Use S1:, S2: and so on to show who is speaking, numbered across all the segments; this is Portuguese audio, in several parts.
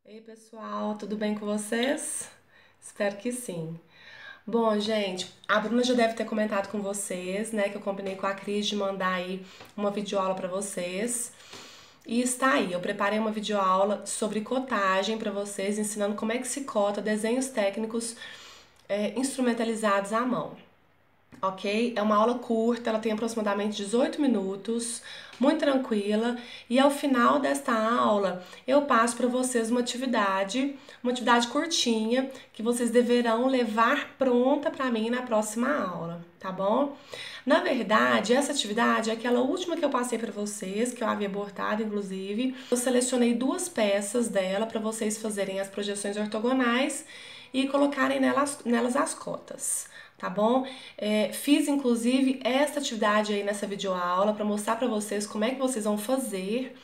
S1: Ei, pessoal, tudo bem com vocês? Espero que sim. Bom, gente, a Bruna já deve ter comentado com vocês, né, que eu combinei com a Cris de mandar aí uma videoaula para vocês. E está aí, eu preparei uma videoaula sobre cotagem para vocês, ensinando como é que se cota desenhos técnicos instrumentalizados à mão, ok? É uma aula curta, ela tem aproximadamente 18 minutos, muito tranquila. E ao final desta aula, eu passo para vocês uma atividade curtinha, que vocês deverão levar pronta para mim na próxima aula, tá bom? Na verdade, essa atividade é aquela última que eu passei para vocês, que eu havia bordado, inclusive. Eu selecionei duas peças dela para vocês fazerem as projeções ortogonais e colocarem nelas as cotas, tá bom? Fiz inclusive esta atividade aí nessa videoaula para mostrar para vocês como é que vocês vão fazer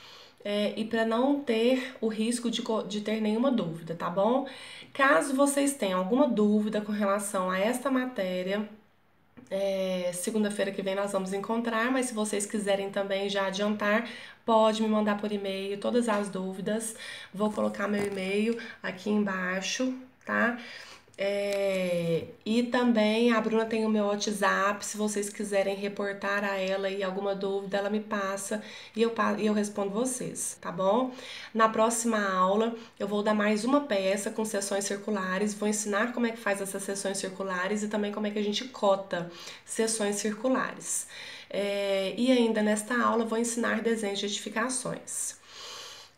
S1: e para não ter o risco de ter nenhuma dúvida, tá bom? Caso vocês tenham alguma dúvida com relação a esta matéria, segunda-feira que vem nós vamos encontrar, mas se vocês quiserem também já adiantar, pode me mandar por e-mail todas as dúvidas. Vou colocar meu e-mail aqui embaixo, tá? E também a Bruna tem o meu WhatsApp, se vocês quiserem reportar a ela e alguma dúvida, ela me passa e eu respondo vocês, tá bom? Na próxima aula, eu vou dar mais uma peça com seções circulares, vou ensinar como é que faz essas seções circulares e também como é que a gente cota seções circulares. E ainda nesta aula, eu vou ensinar desenhos de edificações.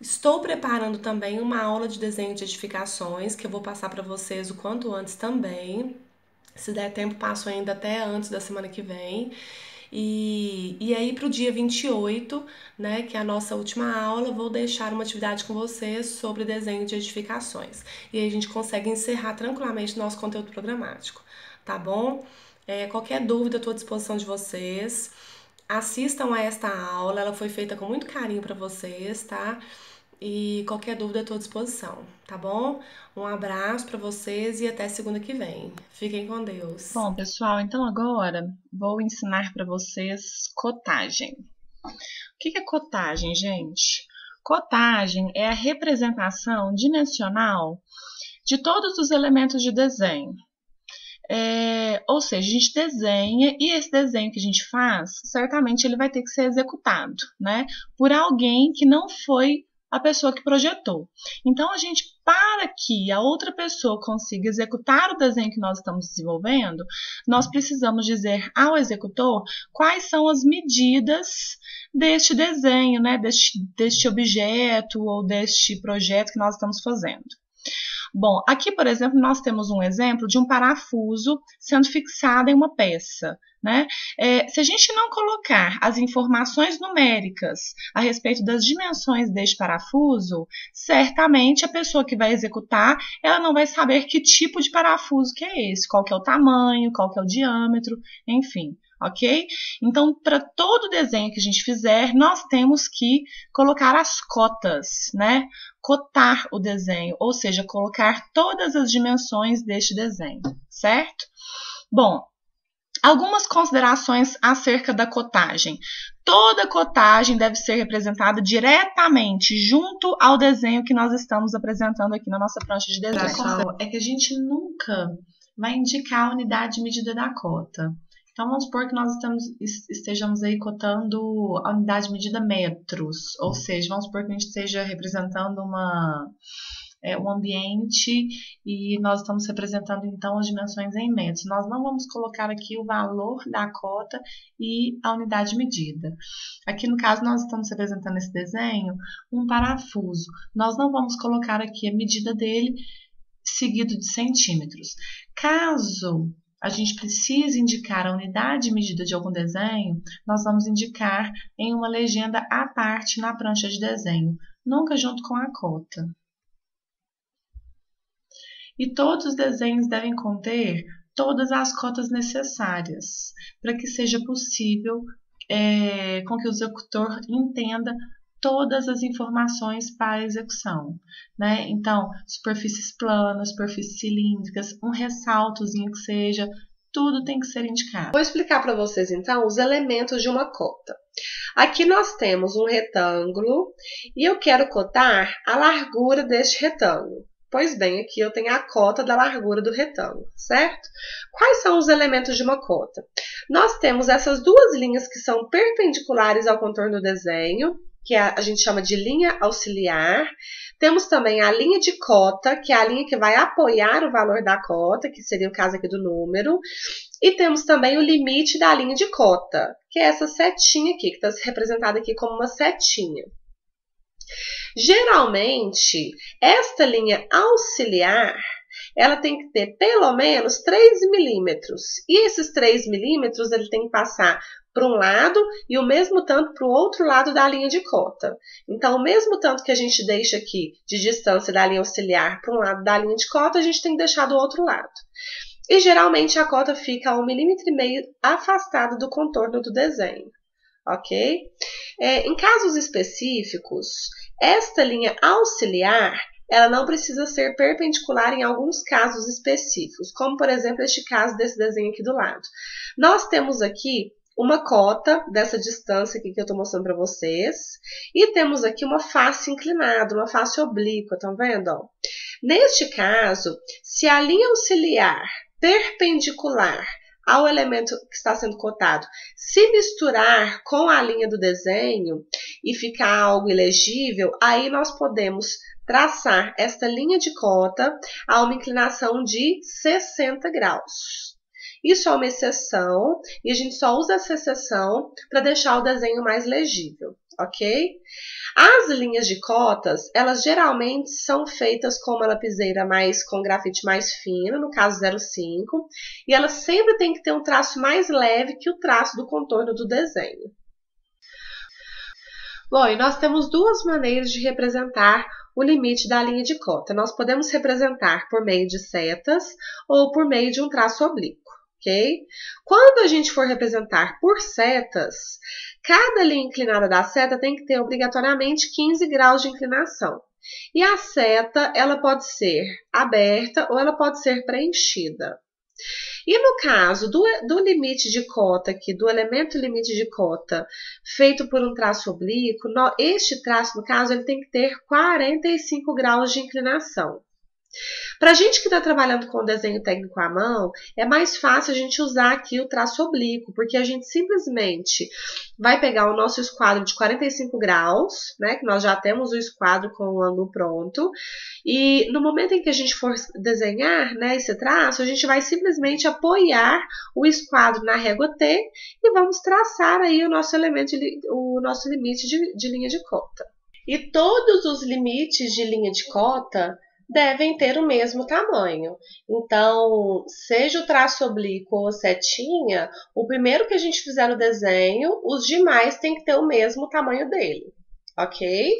S1: Estou preparando também uma aula de desenho de edificações que eu vou passar para vocês o quanto antes também. Se der tempo, passo ainda até antes da semana que vem. E aí, para o dia 28, né, que é a nossa última aula, vou deixar uma atividade com vocês sobre desenho de edificações. E aí a gente consegue encerrar tranquilamente nosso conteúdo programático, tá bom? Qualquer dúvida, estou à disposição de vocês. Assistam a esta aula, ela foi feita com muito carinho para vocês, tá? E qualquer dúvida, estou à disposição, tá bom? Um abraço para vocês e até segunda que vem. Fiquem com Deus.
S2: Bom, pessoal, então agora vou ensinar para vocês cotagem. O que é cotagem, gente? Cotagem é a representação dimensional de todos os elementos de desenho. Ou seja, a gente desenha e esse desenho que a gente faz, certamente ele vai ter que ser executado, né? Por alguém que não foi a pessoa que projetou. Então, para que a outra pessoa consiga executar o desenho que nós estamos desenvolvendo, nós precisamos dizer ao executor quais são as medidas deste desenho, né? Deste objeto ou deste projeto que nós estamos fazendo. Bom, aqui, por exemplo, nós temos um exemplo de um parafuso sendo fixado em uma peça. Né? Se a gente não colocar as informações numéricas a respeito das dimensões deste parafuso, certamente a pessoa que vai executar, ela não vai saber que tipo de parafuso que é esse, qual que é o tamanho, qual que é o diâmetro, enfim, ok? Então, para todo desenho que a gente fizer, nós temos que colocar as cotas, né? Cotar o desenho, ou seja, colocar todas as dimensões deste desenho, certo? Bom, algumas considerações acerca da cotagem. Toda cotagem deve ser representada diretamente junto ao desenho que nós estamos apresentando aqui na nossa prancha de desenho. Pessoal, é que a gente nunca vai indicar a unidade de medida da cota. Então, vamos supor que nós estejamos aí cotando a unidade de medida metros, ou seja, vamos supor que a gente esteja representando um ambiente e nós estamos representando então as dimensões em metros. Nós não vamos colocar aqui o valor da cota e a unidade de medida. Aqui no caso nós estamos representando esse desenho, um parafuso. Nós não vamos colocar aqui a medida dele seguido de centímetros. Caso a gente precise indicar a unidade de medida de algum desenho, nós vamos indicar em uma legenda à parte na prancha de desenho, nunca junto com a cota. E todos os desenhos devem conter todas as cotas necessárias para que seja possível com que o executor entenda todas as informações para a execução, né? Então, superfícies planas, superfícies cilíndricas, um ressaltozinho que seja, tudo tem que ser indicado.
S1: Vou explicar para vocês, então, os elementos de uma cota. Aqui nós temos um retângulo e eu quero cotar a largura deste retângulo. Pois bem, aqui eu tenho a cota da largura do retângulo, certo? Quais são os elementos de uma cota? Nós temos essas duas linhas que são perpendiculares ao contorno do desenho, que a gente chama de linha auxiliar. Temos também a linha de cota, que é a linha que vai apoiar o valor da cota, que seria o caso aqui do número. E temos também o limite da linha de cota, que é essa setinha aqui, que está representada aqui como uma setinha. Geralmente, esta linha auxiliar, ela tem que ter pelo menos 3 milímetros. E esses 3 milímetros, ele tem que passar para um lado e o mesmo tanto para o outro lado da linha de cota. Então, o mesmo tanto que a gente deixa aqui de distância da linha auxiliar para um lado da linha de cota, a gente tem que deixar do outro lado. E geralmente a cota fica a 1,5 milímetro afastada do contorno do desenho, ok? Em casos específicos, esta linha auxiliar, ela não precisa ser perpendicular em alguns casos específicos, como por exemplo este caso desse desenho aqui do lado. Nós temos aqui uma cota dessa distância aqui que eu estou mostrando para vocês, e temos aqui uma face inclinada, uma face oblíqua, estão vendo? Ó? Neste caso, se a linha auxiliar perpendicular ao elemento que está sendo cotado se misturar com a linha do desenho e ficar algo ilegível, aí nós podemos traçar esta linha de cota a uma inclinação de 60 graus. Isso é uma exceção e a gente só usa essa exceção para deixar o desenho mais legível, ok? As linhas de cotas, elas geralmente são feitas com uma lapiseira com grafite mais fino, no caso 0,5, e elas sempre têm que ter um traço mais leve que o traço do contorno do desenho. Bom, e nós temos duas maneiras de representar o limite da linha de cota. Nós podemos representar por meio de setas ou por meio de um traço oblíquo. Okay? Quando a gente for representar por setas, cada linha inclinada da seta tem que ter obrigatoriamente 15 graus de inclinação. E a seta, ela pode ser aberta ou ela pode ser preenchida. E no caso do limite de cota aqui, do elemento limite de cota, feito por um traço oblíquo, este traço, no caso, ele tem que ter 45 graus de inclinação. Para a gente que está trabalhando com desenho técnico à mão, é mais fácil a gente usar aqui o traço oblíquo, porque a gente simplesmente vai pegar o nosso esquadro de 45 graus, né, que nós já temos o esquadro com o ângulo pronto, e no momento em que a gente for desenhar, né, esse traço, a gente vai simplesmente apoiar o esquadro na régua T e vamos traçar aí o nosso limite de linha de cota. E todos os limites de linha de cota devem ter o mesmo tamanho. Então, seja o traço oblíquo ou a setinha, o primeiro que a gente fizer no desenho, os demais têm que ter o mesmo tamanho dele, ok?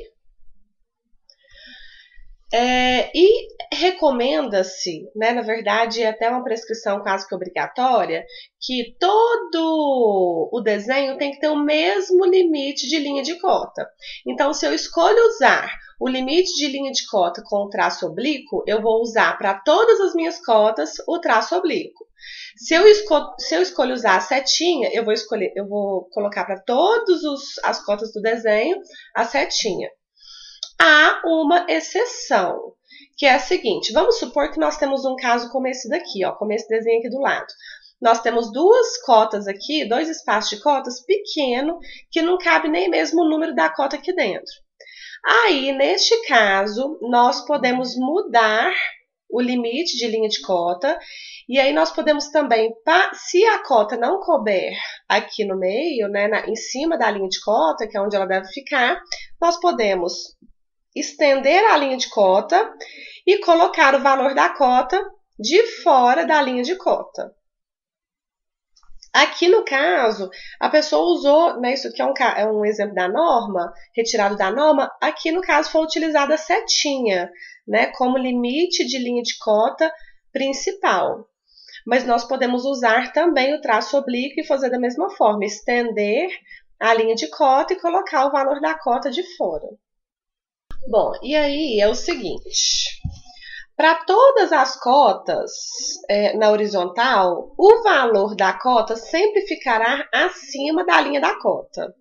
S1: E recomenda-se, né, na verdade é até uma prescrição quase que obrigatória, que todo o desenho tem que ter o mesmo limite de linha de cota. Então, se eu escolho usar o limite de linha de cota com o traço oblíquo, eu vou usar para todas as minhas cotas o traço oblíquo. Se eu escolho usar a setinha, eu vou colocar para todas as cotas do desenho a setinha. Há uma exceção, que é a seguinte: vamos supor que nós temos um caso como esse daqui, ó, como esse desenho aqui do lado. Nós temos duas cotas aqui, dois espaços de cotas pequeno, que não cabe nem mesmo o número da cota aqui dentro. Aí, neste caso, nós podemos mudar o limite de linha de cota, e aí nós podemos também, se a cota não couber aqui no meio, né, em cima da linha de cota, que é onde ela deve ficar, nós podemos estender a linha de cota e colocar o valor da cota de fora da linha de cota. Aqui no caso, a pessoa usou, né, isso aqui é um exemplo da norma, retirado da norma, aqui no caso foi utilizada a setinha, né, como limite de linha de cota principal. Mas nós podemos usar também o traço oblíquo e fazer da mesma forma, estender a linha de cota e colocar o valor da cota de fora. Bom, e aí é o seguinte, Para todas as cotas na horizontal, o valor da cota sempre ficará acima da linha da cota.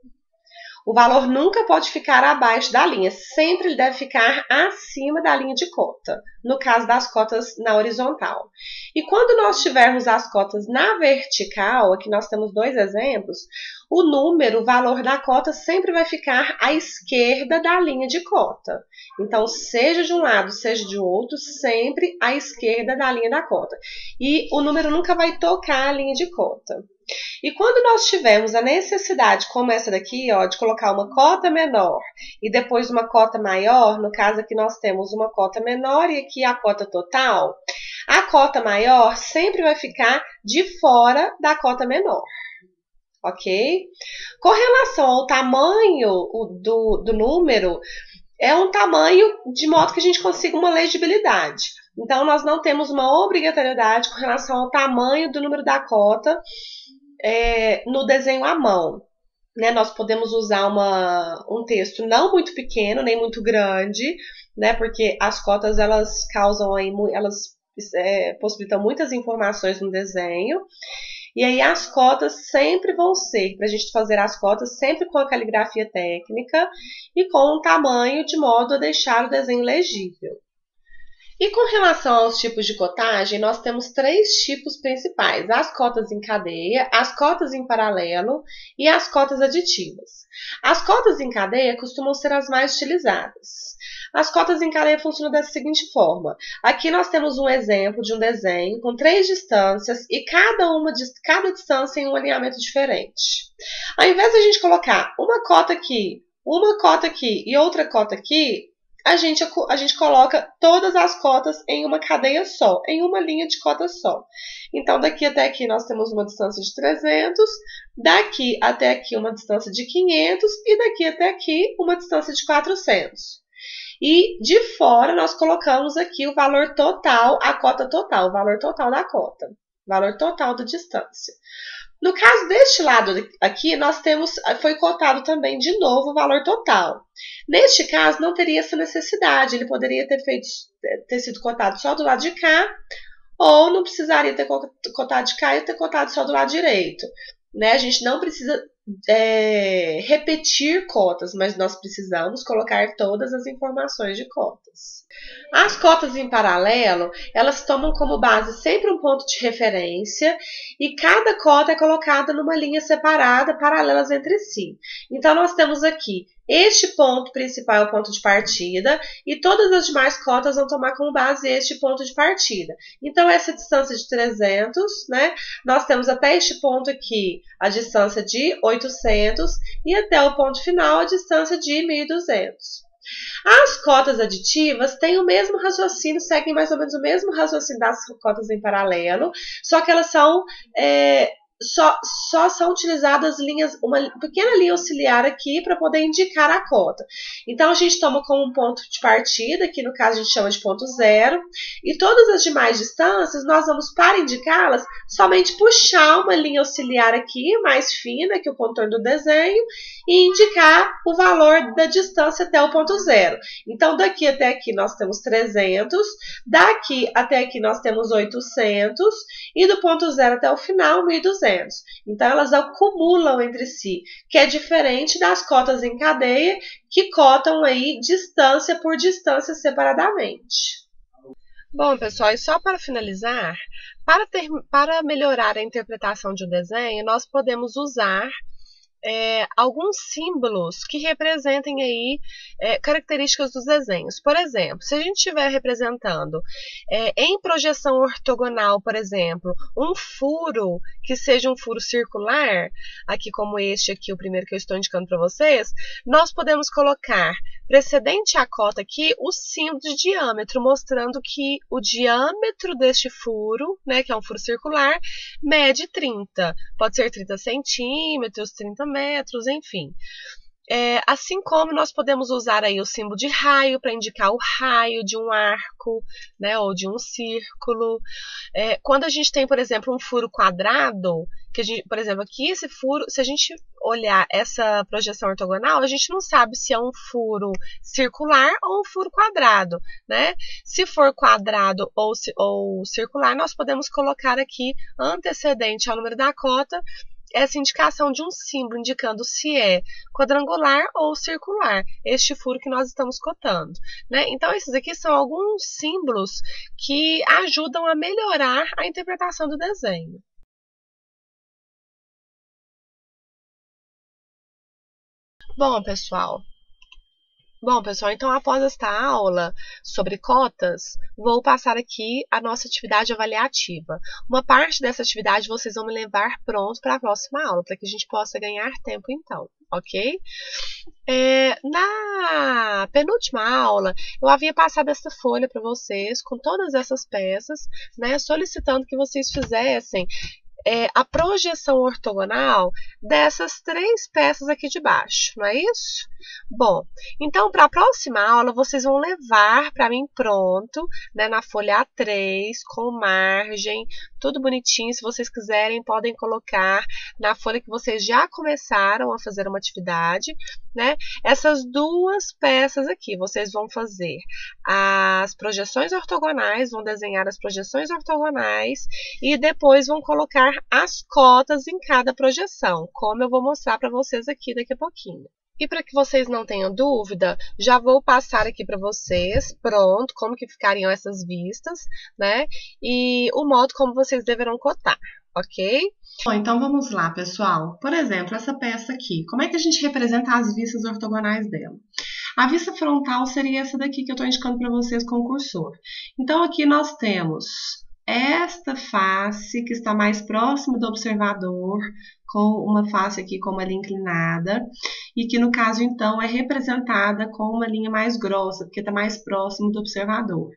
S1: O valor nunca pode ficar abaixo da linha, sempre ele deve ficar acima da linha de cota, no caso das cotas na horizontal. E quando nós tivermos as cotas na vertical, aqui nós temos dois exemplos, o valor da cota sempre vai ficar à esquerda da linha de cota. Então, seja de um lado, seja de outro, sempre à esquerda da linha da cota. E o número nunca vai tocar a linha de cota. E quando nós tivermos a necessidade, como essa daqui, ó, de colocar uma cota menor e depois uma cota maior, no caso aqui nós temos uma cota menor e aqui a cota total, a cota maior sempre vai ficar de fora da cota menor. Ok? Com relação ao tamanho do número, é um tamanho de modo que a gente consiga uma legibilidade. Então, nós não temos uma obrigatoriedade com relação ao tamanho do número da cota no desenho à mão. Né? Nós podemos usar um texto não muito pequeno, nem muito grande, né? Porque as cotas elas causam aí, elas possibilitam muitas informações no desenho. E aí as cotas sempre vão ser, para a gente fazer as cotas, sempre com a caligrafia técnica e com um tamanho de modo a deixar o desenho legível. E com relação aos tipos de cotagem, nós temos três tipos principais: as cotas em cadeia, as cotas em paralelo e as cotas aditivas. As cotas em cadeia costumam ser as mais utilizadas. As cotas em cadeia funcionam da seguinte forma. Aqui nós temos um exemplo de um desenho com três distâncias e cada distância em um alinhamento diferente. Ao invés de a gente colocar uma cota aqui e outra cota aqui, a gente coloca todas as cotas em uma cadeia só, em uma linha de cota só. Então, daqui até aqui nós temos uma distância de 300, daqui até aqui uma distância de 500 e daqui até aqui uma distância de 400. E de fora nós colocamos aqui o valor total, a cota total, o valor total da cota, valor total da distância. No caso deste lado aqui, foi cotado também de novo o valor total. Neste caso, não teria essa necessidade, ele poderia ter sido cotado só do lado de cá, ou não precisaria ter cotado de cá e ter cotado só do lado direito. Né? A gente não precisa repetir cotas, mas nós precisamos colocar todas as informações de cotas. As cotas em paralelo, elas tomam como base sempre um ponto de referência e cada cota é colocada numa linha separada, paralelas entre si. Então, nós temos aqui este ponto principal é o ponto de partida e todas as demais cotas vão tomar como base este ponto de partida. Então, essa distância de 300, né? Nós temos até este ponto aqui a distância de 800 e até o ponto final a distância de 1.200. As cotas aditivas têm o mesmo raciocínio, seguem mais ou menos o mesmo raciocínio das cotas em paralelo, só que elas são só são utilizadas uma pequena linha auxiliar aqui para poder indicar a cota. Então, a gente toma como um ponto de partida, que no caso a gente chama de ponto zero, e todas as demais distâncias, nós vamos, para indicá-las, somente puxar uma linha auxiliar aqui, mais fina que o contorno do desenho, e indicar o valor da distância até o ponto zero. Então, daqui até aqui nós temos 300, daqui até aqui nós temos 800, e do ponto zero até o final, 1.200. Então, elas acumulam entre si, que é diferente das cotas em cadeia, que cotam aí distância por distância separadamente. Bom, pessoal, e só para finalizar, para melhorar a interpretação de um desenho, nós podemos usar alguns símbolos que representem aí características dos desenhos. Por exemplo, se a gente estiver representando em projeção ortogonal, por exemplo, um furo que seja um furo circular, aqui como este aqui, o primeiro que eu estou indicando para vocês, nós podemos colocar precedente à cota aqui o símbolo de diâmetro, mostrando que o diâmetro deste furo, né, que é um furo circular, mede 30. Pode ser 30 centímetros, 30 metros, enfim. Assim como nós podemos usar aí o símbolo de raio para indicar o raio de um arco, né, ou de um círculo. Quando a gente tem, por exemplo, um furo quadrado,
S3: Que a gente, por exemplo, aqui esse furo, se a gente olhar essa projeção ortogonal, a gente não sabe se é um furo circular ou um furo quadrado, né? Se for quadrado ou circular, nós podemos colocar aqui antecedente ao número da cota essa indicação de um símbolo indicando se é quadrangular ou circular, este furo que nós estamos cotando, né? Então, esses aqui são alguns símbolos que ajudam a melhorar a interpretação do desenho. Bom, pessoal, então após esta aula sobre cotas, vou passar aqui a nossa atividade avaliativa. Uma parte dessa atividade vocês vão me levar pronto para a próxima aula, para que a gente possa ganhar tempo então, ok? Na penúltima aula, eu havia passado essa folha para vocês com todas essas peças, né, solicitando que vocês fizessem a projeção ortogonal dessas 3 peças aqui de baixo, não é isso? Bom, então para a próxima aula vocês vão levar para mim pronto, né, na folha A3, com margem, tudo bonitinho. Se vocês quiserem, podem colocar na folha que vocês já começaram a fazer uma atividade, né? Essas 2 peças aqui, vocês vão fazer as projeções ortogonais, vão desenhar as projeções ortogonais e depois vão colocar as cotas em cada projeção, como eu vou mostrar para vocês aqui daqui a pouquinho. E para que vocês não tenham dúvida, já vou passar aqui para vocês, pronto, como que ficariam essas vistas, né? E o modo como vocês deverão cotar, ok?
S1: Bom, então vamos lá, pessoal. Por exemplo, essa peça aqui, como é que a gente representa as vistas ortogonais dela? A vista frontal seria essa daqui que eu estou indicando para vocês com o cursor. Então, aqui nós temos esta face que está mais próxima do observador, com uma face aqui com uma linha inclinada, e que no caso então é representada com uma linha mais grossa, porque está mais próximo do observador.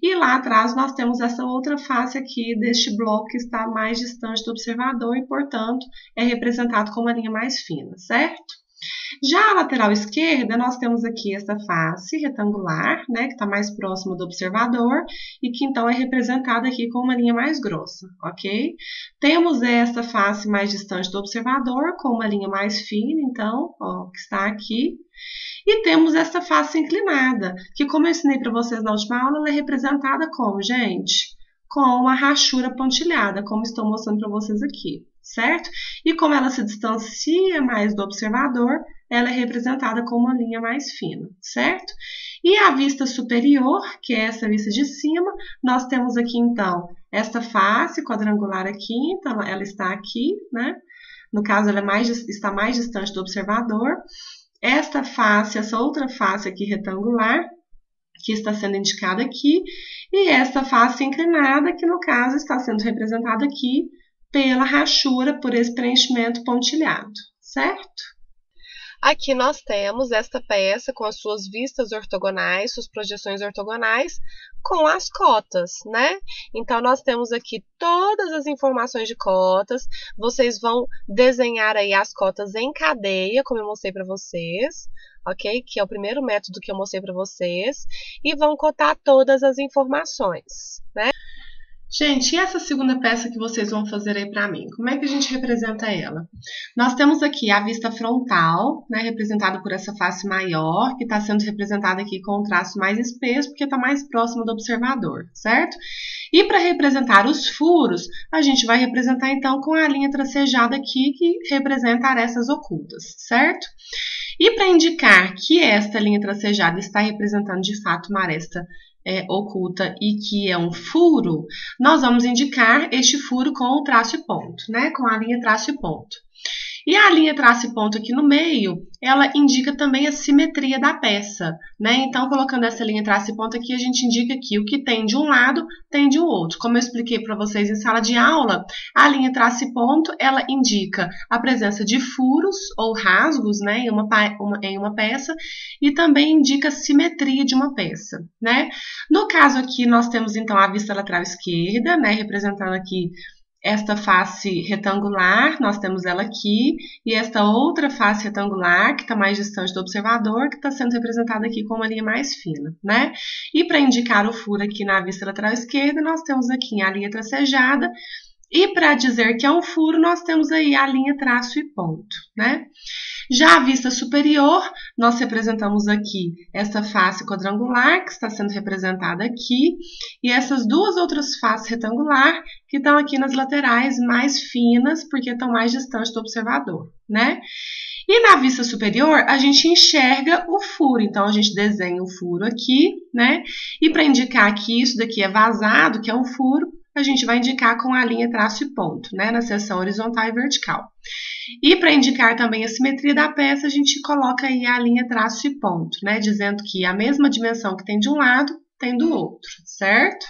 S1: E lá atrás nós temos essa outra face aqui deste bloco que está mais distante do observador e, portanto, é representado com uma linha mais fina, certo? Já a lateral esquerda, nós temos aqui essa face retangular, né, que está mais próximo do observador e que então é representada aqui com uma linha mais grossa, ok? Temos essa face mais distante do observador com uma linha mais fina, então, ó, que está aqui. E temos essa face inclinada, que como eu ensinei para vocês na última aula, ela é representada como, gente? Com uma rachura pontilhada, como estou mostrando para vocês aqui, certo? E como ela se distancia mais do observador, ela é representada com uma linha mais fina, certo? E a vista superior, que é essa vista de cima, nós temos aqui, então, esta face quadrangular aqui, então ela está aqui, né? No caso, ela está mais distante do observador. Esta face, essa outra face aqui retangular, que está sendo indicada aqui, e esta face inclinada, que no caso está sendo representada aqui pela rachura, por esse preenchimento pontilhado, certo?
S3: Aqui nós temos esta peça com as suas vistas ortogonais, suas projeções ortogonais, com as cotas, né? Então, nós temos aqui todas as informações de cotas. Vocês vão desenhar aí as cotas em cadeia, como eu mostrei para vocês, ok? Que é o primeiro método que eu mostrei para vocês. E vão cotar todas as informações, né?
S1: Gente, e essa segunda peça que vocês vão fazer aí para mim? Como é que a gente representa ela? Nós temos aqui a vista frontal, né, representada por essa face maior, que está sendo representada aqui com um traço mais espesso, porque está mais próximo do observador, certo? E para representar os furos, a gente vai representar então com a linha tracejada aqui, que representa arestas ocultas, certo? E para indicar que esta linha tracejada está representando de fato uma aresta oculta e que é um furo, nós vamos indicar este furo com o traço e ponto, né? Com a linha traço e ponto. E a linha traço e ponto aqui no meio, ela indica também a simetria da peça, né? Então, colocando essa linha traço e ponto aqui, a gente indica que o que tem de um lado, tem de um outro. Como eu expliquei para vocês em sala de aula, a linha traço e ponto, ela indica a presença de furos ou rasgos, né, em uma peça, e também indica a simetria de uma peça, né? No caso aqui, nós temos, então, a vista lateral esquerda, né, representando aqui esta face retangular, nós temos ela aqui, e esta outra face retangular, que está mais distante do observador, que está sendo representada aqui com uma linha mais fina, né? E para indicar o furo aqui na vista lateral esquerda, nós temos aqui a linha tracejada, E para dizer que é um furo, nós temos aí a linha, traço e ponto, né? Já a vista superior, nós representamos aqui essa face quadrangular, que está sendo representada aqui, e essas duas outras faces retangular, que estão aqui nas laterais mais finas, porque estão mais distantes do observador, né? E na vista superior, a gente enxerga o furo, então a gente desenha o furo aqui, né? E para indicar que isso daqui é vazado, que é um furo, a gente vai indicar com a linha, traço e ponto, né? Na seção horizontal e vertical. E para indicar também a simetria da peça, a gente coloca aí a linha, traço e ponto, né? Dizendo que a mesma dimensão que tem de um lado, tem do outro, certo?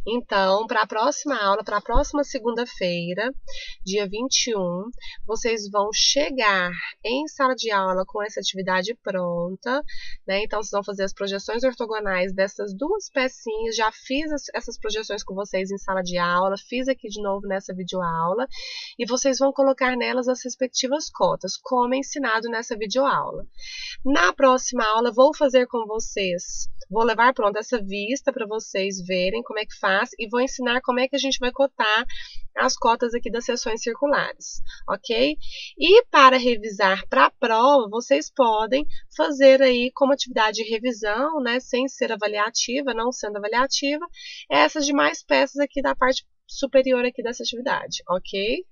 S3: Então, para a próxima aula, para a próxima segunda-feira, dia 21, vocês vão chegar em sala de aula com essa atividade pronta, né? Então, vocês vão fazer as projeções ortogonais dessas duas pecinhas. Já fiz essas projeções com vocês em sala de aula, fiz aqui de novo nessa videoaula, e vocês vão colocar nelas as respectivas cotas, como ensinado nessa videoaula. Na próxima aula, vou fazer com vocês, vou levar pronto essa vista para vocês verem como é que faz e vou ensinar como é que a gente vai cotar as cotas aqui das seções circulares, ok? E para revisar para a prova, vocês podem fazer aí como atividade de revisão, né, sem ser avaliativa, não sendo avaliativa, essas demais peças aqui da parte superior aqui dessa atividade, ok?